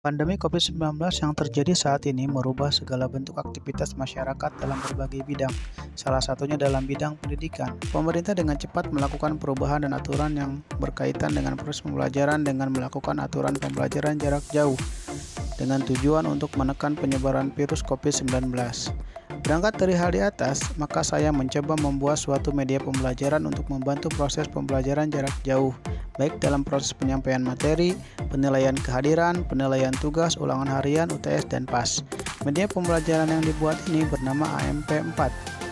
Pandemi COVID-19 yang terjadi saat ini merubah segala bentuk aktivitas masyarakat dalam berbagai bidang, salah satunya dalam bidang pendidikan. Pemerintah dengan cepat melakukan perubahan dan aturan yang berkaitan dengan proses pembelajaran dengan melakukan aturan pembelajaran jarak jauh dengan tujuan untuk menekan penyebaran virus COVID-19. Berangkat dari hal di atas, maka saya mencoba membuat suatu media pembelajaran untuk membantu proses pembelajaran jarak jauh, baik dalam proses penyampaian materi, penilaian kehadiran, penilaian tugas, ulangan harian, UTS, dan PAS. Media pembelajaran yang dibuat ini bernama AMP4,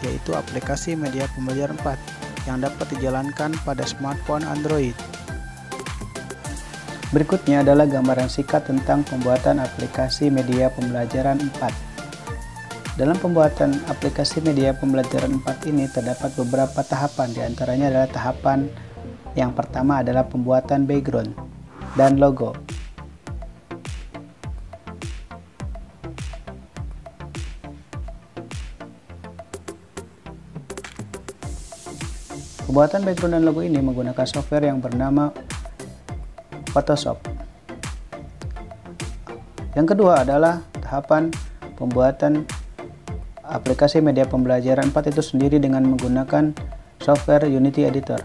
yaitu aplikasi media pembelajaran 4 yang dapat dijalankan pada smartphone Android. Berikutnya adalah gambaran singkat tentang pembuatan aplikasi media pembelajaran 4. Dalam pembuatan aplikasi media pembelajaran 4 ini terdapat beberapa tahapan, diantaranya adalah tahapan yang pertama adalah pembuatan background dan logo. Pembuatan background dan logo ini menggunakan software yang bernama Photoshop. Yang kedua adalah tahapan pembuatan aplikasi media pembelajaran 4 itu sendiri dengan menggunakan software Unity Editor.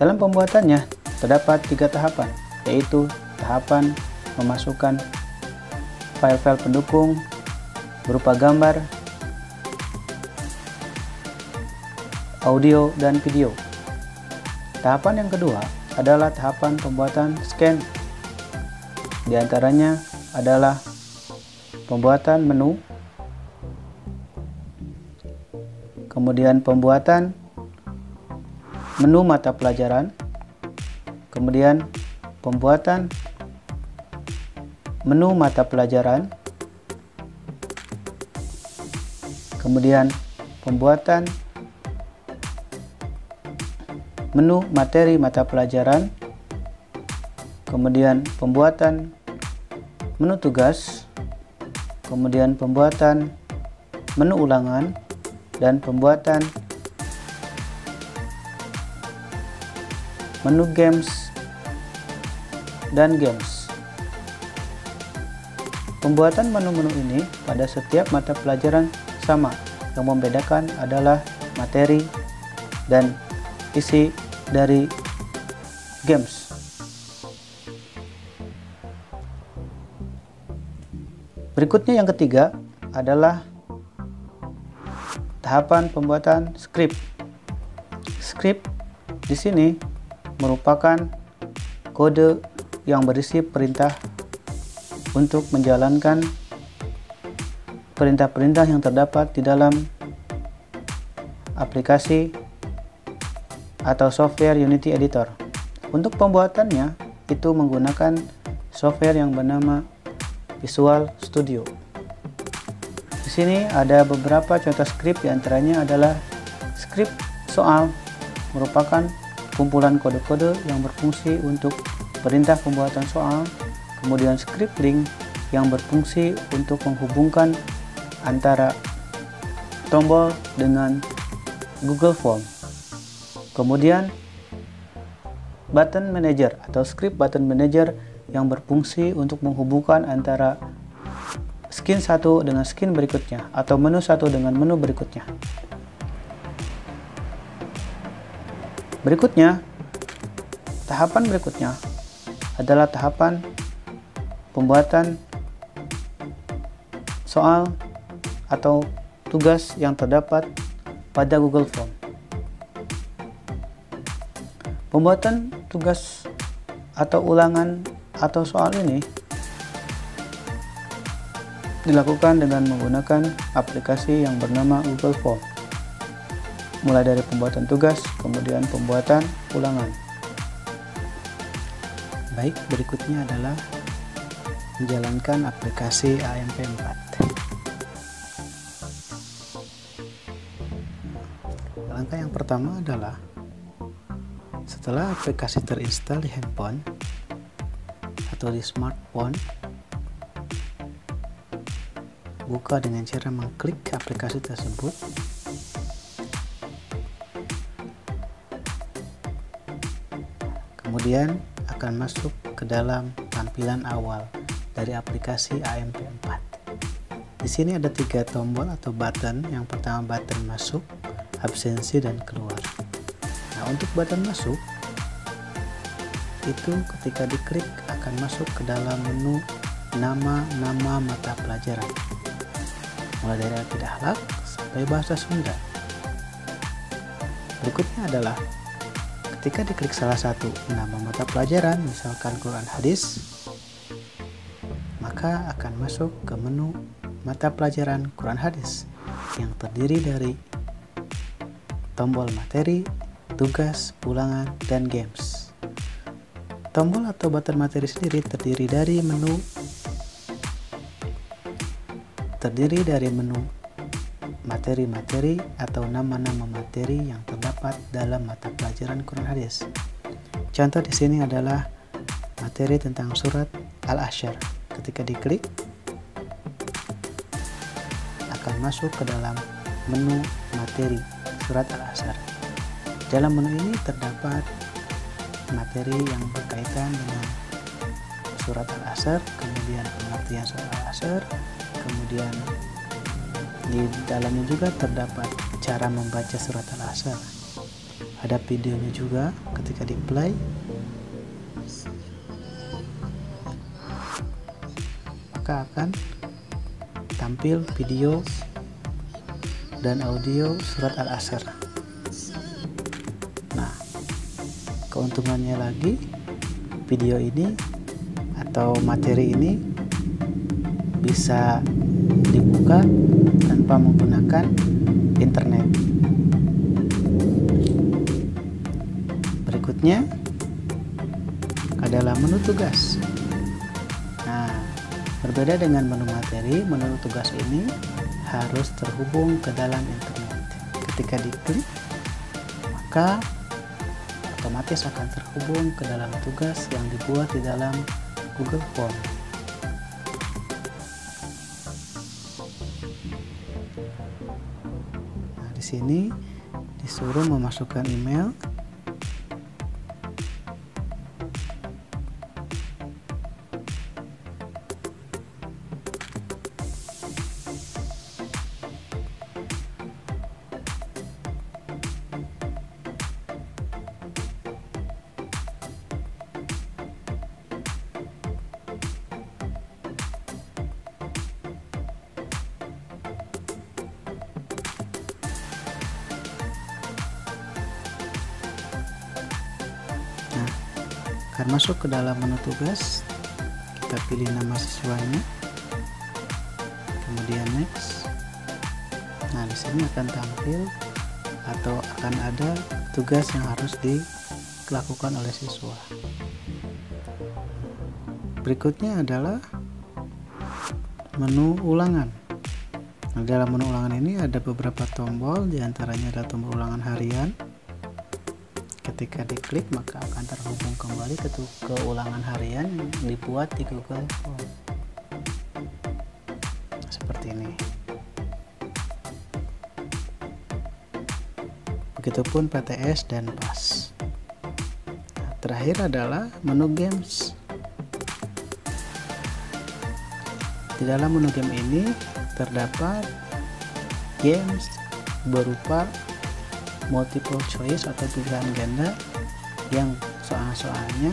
Dalam pembuatannya terdapat 3 tahapan, yaitu tahapan memasukkan file-file pendukung berupa gambar, audio, dan video. Tahapan yang kedua adalah tahapan pembuatan scan. Di antaranya adalah pembuatan menu, kemudian pembuatan menu mata pelajaran, kemudian pembuatan menu mata pelajaran, kemudian pembuatan menu materi mata pelajaran, kemudian pembuatan menu tugas, kemudian pembuatan menu ulangan, dan pembuatan menu games dan games. Pembuatan menu-menu ini pada setiap mata pelajaran sama, yang membedakan adalah materi dan isi dari games. Berikutnya yang ketiga adalah tahapan pembuatan script. Script di sini merupakan kode yang berisi perintah untuk menjalankan perintah-perintah yang terdapat di dalam aplikasi atau software Unity Editor. Untuk pembuatannya itu menggunakan software yang bernama Visual Studio. Di sini ada beberapa contoh script, diantaranya adalah script soal, merupakan kumpulan kode-kode yang berfungsi untuk perintah pembuatan soal, kemudian script link yang berfungsi untuk menghubungkan antara tombol dengan Google Form, kemudian button manager atau script button manager yang berfungsi untuk menghubungkan antara skin satu dengan skin berikutnya atau menu satu dengan menu berikutnya. Tahapan berikutnya adalah tahapan pembuatan soal atau tugas yang terdapat pada Google Form. Pembuatan tugas atau ulangan atau soal ini dilakukan dengan menggunakan aplikasi yang bernama Google Form, mulai dari pembuatan tugas, kemudian pembuatan ulangan. Baik, berikutnya adalah menjalankan aplikasi AMP4. Langkah yang pertama adalah setelah aplikasi terinstall di handphone atau di smartphone, buka dengan cara mengklik aplikasi tersebut. Kemudian akan masuk ke dalam tampilan awal dari aplikasi AMP4. Di sini ada 3 tombol atau button. Yang pertama button masuk, absensi, dan keluar. Nah, untuk button masuk itu ketika diklik akan masuk ke dalam menu nama-nama mata pelajaran, mulai dari akidah akhlak sampai bahasa Sunda. Berikutnya adalah ketika diklik salah satu nama mata pelajaran, misalkan Quran Hadis, maka akan masuk ke menu mata pelajaran Quran Hadis yang terdiri dari tombol materi, tugas, ulangan, dan games. Tombol atau button materi sendiri terdiri dari menu materi-materi atau nama-nama materi yang terdapat dalam mata pelajaran Quran Hadis. Contoh di sini adalah materi tentang surat Al-Asyr. Ketika diklik akan masuk ke dalam menu materi surat Al-Asyr. Dalam menu ini terdapat materi yang berkaitan dengan surat Al-Asyr, kemudian pengertian surat Al-Asyr, kemudian di dalamnya juga terdapat cara membaca surat Al-Asyr. Ada videonya juga. Ketika di play maka akan tampil video dan audio surat Al-Asyr. Nah, keuntungannya lagi, video ini atau materi ini bisa dibuka tanpa menggunakan internet. Berikutnya adalah menu tugas. Nah, berbeda dengan menu materi, menu tugas ini harus terhubung ke dalam internet. Ketika diklik, maka otomatis akan terhubung ke dalam tugas yang dibuat di dalam Google Form. Nah, di sini disuruh memasukkan email. Akan masuk ke dalam menu tugas, kita pilih nama siswanya, kemudian next. Nah, di sini akan tampil atau akan ada tugas yang harus dilakukan oleh siswa. Berikutnya adalah menu ulangan. Nah, dalam menu ulangan ini ada beberapa tombol, diantaranya ada tombol ulangan harian. Ketika diklik maka akan terhubung kembali ke ulangan harian yang dibuat di Google Form. Seperti ini. Begitupun PTS dan PAS. Nah, terakhir adalah menu games. Di dalam menu game ini terdapat games berupa multiple choice atau pilihan ganda yang soal-soalnya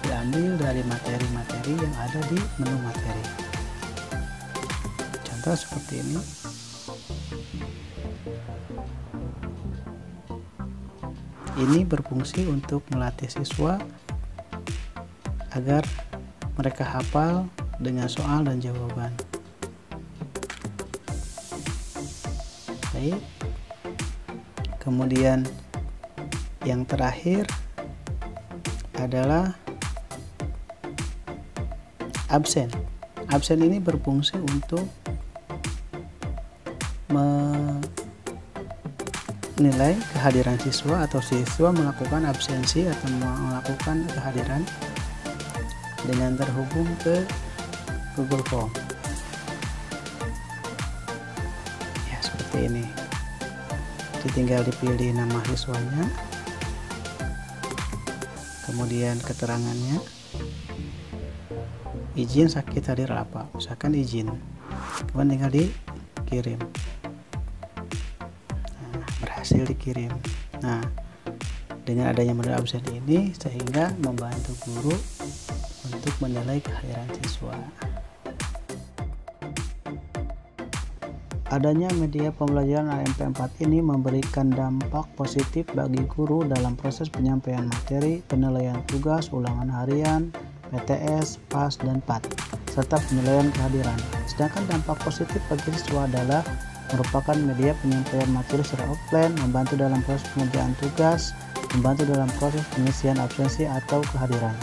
diambil dari materi-materi yang ada di menu materi. Contoh seperti ini. Ini berfungsi untuk melatih siswa agar mereka hafal dengan soal dan jawaban. Baik. Kemudian yang terakhir adalah absen. Absen ini berfungsi untuk menilai kehadiran siswa atau siswa melakukan absensi atau melakukan kehadiran dengan terhubung ke Google Form. Ya, seperti ini. Tinggal dipilih nama siswanya, kemudian keterangannya, izin sakit hadir apa, misalkan izin, kemudian tinggal dikirim. Nah, berhasil dikirim. Nah, dengan adanya modul absen ini sehingga membantu guru untuk menilai kehadiran siswa. Adanya media pembelajaran AMP4 ini memberikan dampak positif bagi guru dalam proses penyampaian materi, penilaian tugas, ulangan harian, PTS, PAS, dan PAT, serta penilaian kehadiran. Sedangkan dampak positif bagi siswa adalah merupakan media penyampaian materi secara offline, membantu dalam proses pengerjaan tugas, membantu dalam proses pengisian absensi atau kehadiran.